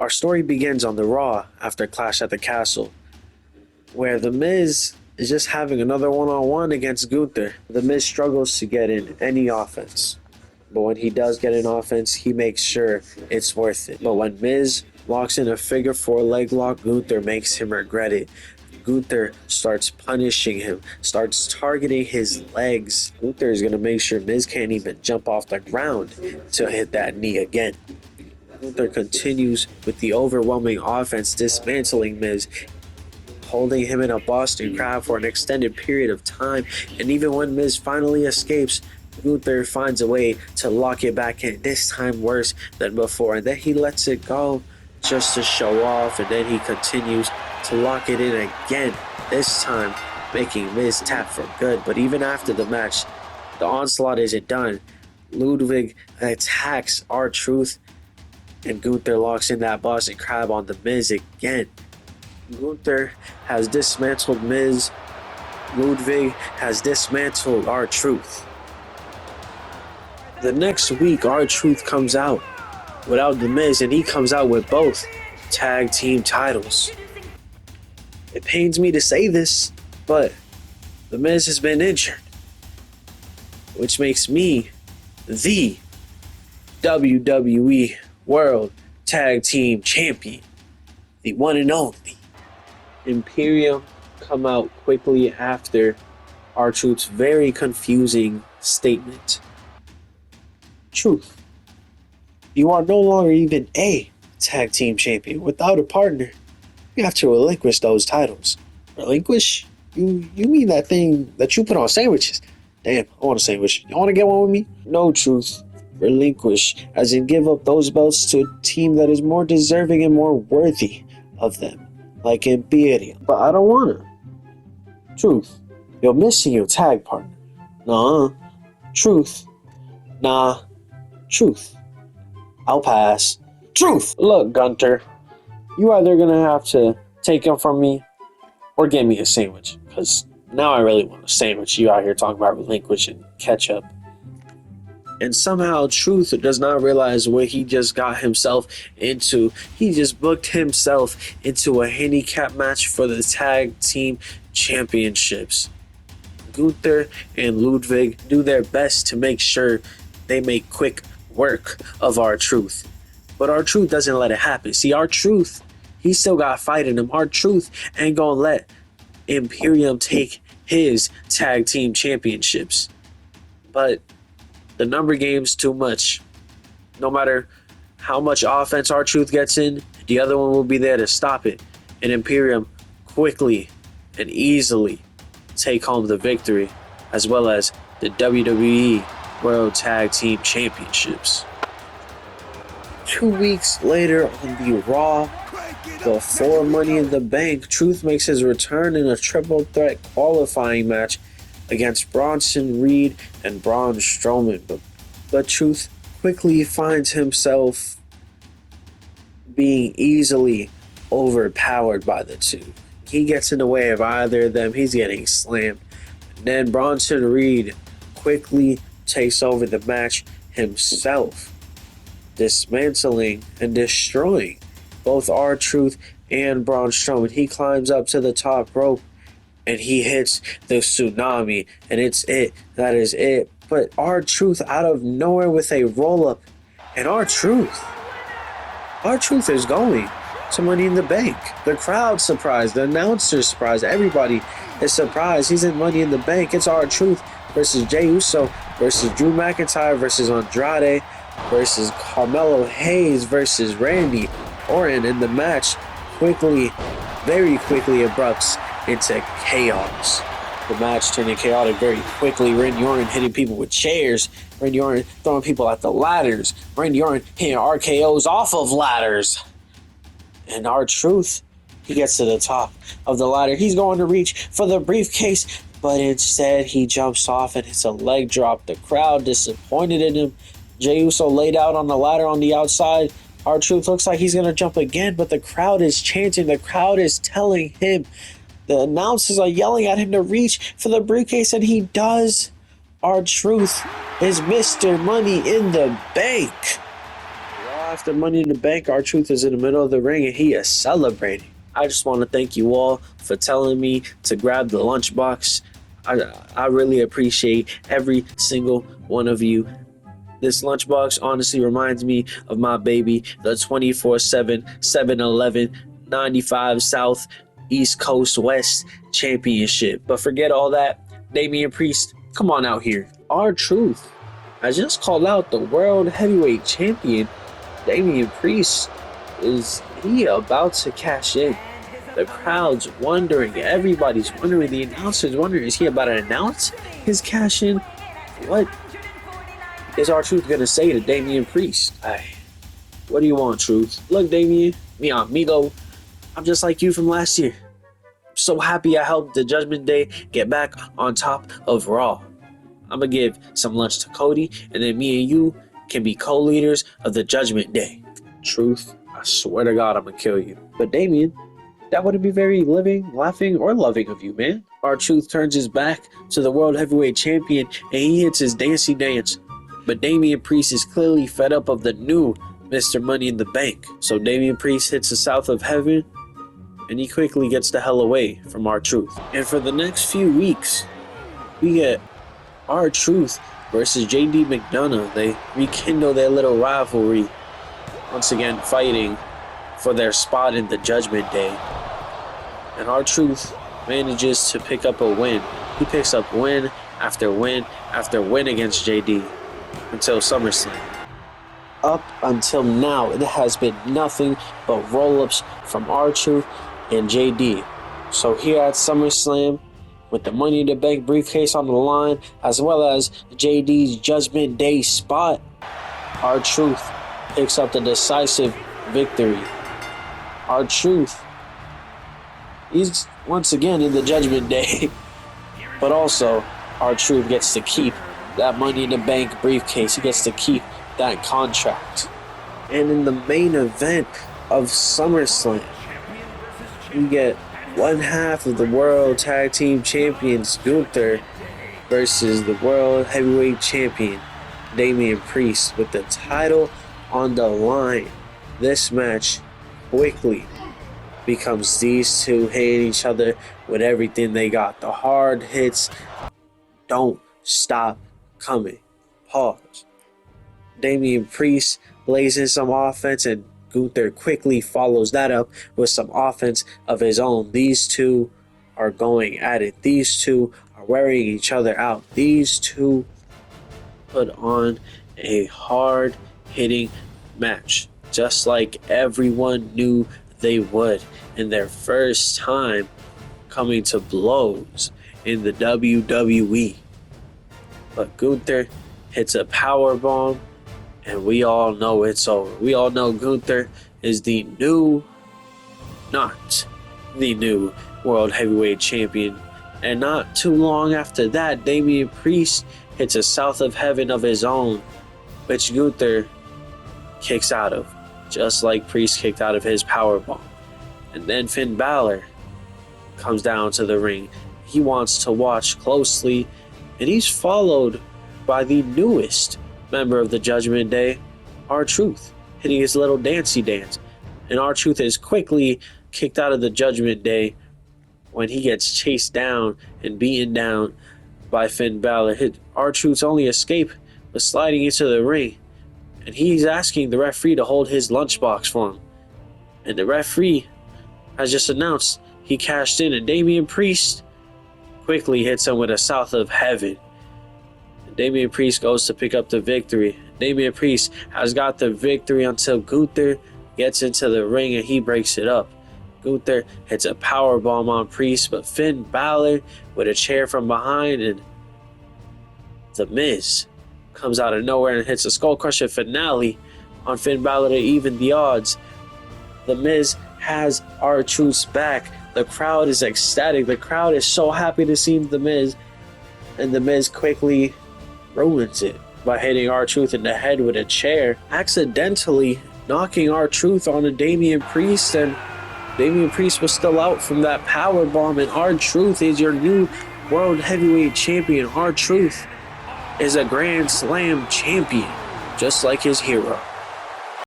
Our story begins on the Raw after Clash at the Castle, where The Miz is just having another one-on-one against Gunther. The Miz struggles to get in any offense, but when he does get in offense, he makes sure it's worth it. But when Miz locks in a figure four leg lock, Gunther makes him regret it. Gunther starts punishing him, starts targeting his legs. Gunther is going to make sure Miz can't even jump off the ground to hit that knee again. Gunther continues with the overwhelming offense, dismantling Miz, holding him in a Boston Crab for an extended period of time. And even when Miz finally escapes, Gunther finds a way to lock it back in, this time worse than before. And then he lets it go just to show off, and then he continues to lock it in again, this time making Miz tap for good. But even after the match, the onslaught isn't done. Ludwig attacks R-Truth, and Gunther locks in that Boston Crab on the Miz again. Gunther has dismantled Miz. Ludwig has dismantled R-Truth. The next week, R-Truth comes out without the Miz, and he comes out with both tag team titles. It pains me to say this, but the Miz has been injured, which makes me the WWE World Tag Team Champion, the one and only. Imperium come out quickly after R-Truth's very confusing statement. Truth, you are no longer even a tag team champion. Without a partner, you have to relinquish those titles. Relinquish? You mean that thing that you put on sandwiches? Damn, I want a sandwich. You want to get one with me? No, Truth. Relinquish, as in give up those belts to a team that is more deserving and more worthy of them, like Imperium. But I don't want to. Truth, you're missing your tag partner. Nah. Truth. Nah. Truth. I'll pass. Truth! Look, Gunther, you either gonna have to take him from me or give me a sandwich, because now I really want a sandwich. You out here talking about relinquishing ketchup. And somehow Truth does not realize what he just got himself into. He just booked himself into a handicap match for the tag team championships. Gunther and Ludwig do their best to make sure they make quick work of R-Truth. But R-Truth doesn't let it happen. See, R-Truth, he still got fight in him. R-Truth ain't gonna let Imperium take his tag team championships. But the number game's too much. No matter how much offense R-Truth gets in, the other one will be there to stop it. And Imperium quickly and easily take home the victory, as well as the WWE World Tag Team Championships. 2 weeks later on the Raw, before Money in the Bank, Truth makes his return in a triple threat qualifying match against Bronson Reed and Braun Strowman. But Truth quickly finds himself being easily overpowered by the two. He gets in the way of either of them, he's getting slammed. And then Bronson Reed quickly takes over the match himself, dismantling and destroying both R-Truth and Braun Strowman. He climbs up to the top rope and he hits the tsunami, and it's it. That is it. But R-Truth out of nowhere with a roll-up, and R-Truth is going to Money in the Bank. The crowd's surprised, the announcer's surprised, everybody is surprised. He's in Money in the Bank. It's R-Truth versus Jey Uso versus Drew McIntyre versus Andrade versus Carmelo Hayes versus Randy Orton, and the match very quickly erupts into chaos. The match turning chaotic very quickly. Randy Orton hitting people with chairs. Randy Orton throwing people at the ladders. Randy Orton hitting RKOs off of ladders. And R-Truth, he gets to the top of the ladder. He's going to reach for the briefcase, but instead he jumps off and hits a leg drop. The crowd disappointed in him. Jey Uso laid out on the ladder on the outside. R-Truth looks like he's going to jump again, but the crowd is chanting. The crowd is telling him. The announcers are yelling at him to reach for the briefcase, and he does. R-Truth is Mr. Money in the Bank. After Money in the Bank, R-Truth is in the middle of the ring and he is celebrating. I just want to thank you all for telling me to grab the lunchbox. I really appreciate every single one of you. This lunchbox honestly reminds me of my baby, the 24/7 7-Eleven 95 South East Coast West Championship. But forget all that. Damian Priest, come on out here. R-Truth, I just called out the World Heavyweight Champion. Damian Priest, is he about to cash in? The crowd's wondering, everybody's wondering, the announcer's wondering, is he about to announce his cash in? What is R-Truth gonna say to Damian Priest? What do you want, Truth? Look, Damian, mi amigo, I'm just like you from last year. I'm so happy I helped the Judgment Day get back on top of Raw. I'm gonna give some lunch to Cody, and then me and you can be co-leaders of the Judgment Day. Truth, I swear to God, I'm gonna kill you. But Damian, that wouldn't be very living, laughing, or loving of you, man. R-Truth turns his back to the World Heavyweight Champion and he hits his dancey dance. But Damian Priest is clearly fed up of the new Mr. Money in the Bank. So Damian Priest hits the South of Heaven and he quickly gets the hell away from R-Truth. And for the next few weeks, we get R-Truth versus JD McDonough. They rekindle their little rivalry, once again fighting for their spot in the Judgment Day. And R-Truth manages to pick up a win. He picks up win after win after win against JD until SummerSlam. Up until now, it has been nothing but roll-ups from R-Truth and JD. So here at SummerSlam, with the Money in the Bank briefcase on the line, as well as JD's Judgment Day spot, R-Truth picks up the decisive victory. R-Truth, he's once again in the Judgment Day, but also R-Truth gets to keep that Money in the Bank briefcase. He gets to keep that contract. And in the main event of SummerSlam, we get one half of the World Tag Team Champions Gunther versus the World Heavyweight Champion Damian Priest with the title on the line. This match quickly becomes these two hitting each other with everything they got. The hard hits don't stop coming. Pause. Damian Priest blazing some offense and Gunther quickly follows that up with some offense of his own. These two are going at it. These two are wearing each other out. These two put on a hard hitting match, just like everyone knew they would in their first time coming to blows in the WWE. But Gunther hits a power bomb and we all know it's over. We all know Gunther is not the new World Heavyweight Champion. And not too long after that, Damian Priest hits a South of Heaven of his own, which Gunther kicks out of, just like Priest kicked out of his powerbomb. And then Finn Balor comes down to the ring. He wants to watch closely, and he's followed by the newest member of the Judgment Day, R-Truth, hitting his little dancey dance. And R-Truth is quickly kicked out of the Judgment Day when he gets chased down and beaten down by Finn Balor. R-Truth's only escape was sliding into the ring, and he's asking the referee to hold his lunchbox for him. And the referee has just announced he cashed in, and Damian Priest quickly hits him with a South of Heaven. Damian Priest goes to pick up the victory. Damian Priest has got the victory until Gunther gets into the ring and he breaks it up. Gunther hits a powerbomb on Priest, but Finn Balor with a chair from behind, and The Miz comes out of nowhere and hits a skull crusher finale on Finn Balor to even the odds. The Miz has R-Truth's back. The crowd is ecstatic. The crowd is so happy to see The Miz, and The Miz quickly ruins it by hitting R-Truth in the head with a chair, accidentally knocking R-Truth on a Damian Priest, and Damian Priest was still out from that power bomb, and R-Truth is your new World Heavyweight Champion. R-Truth is a Grand Slam champion, just like his hero.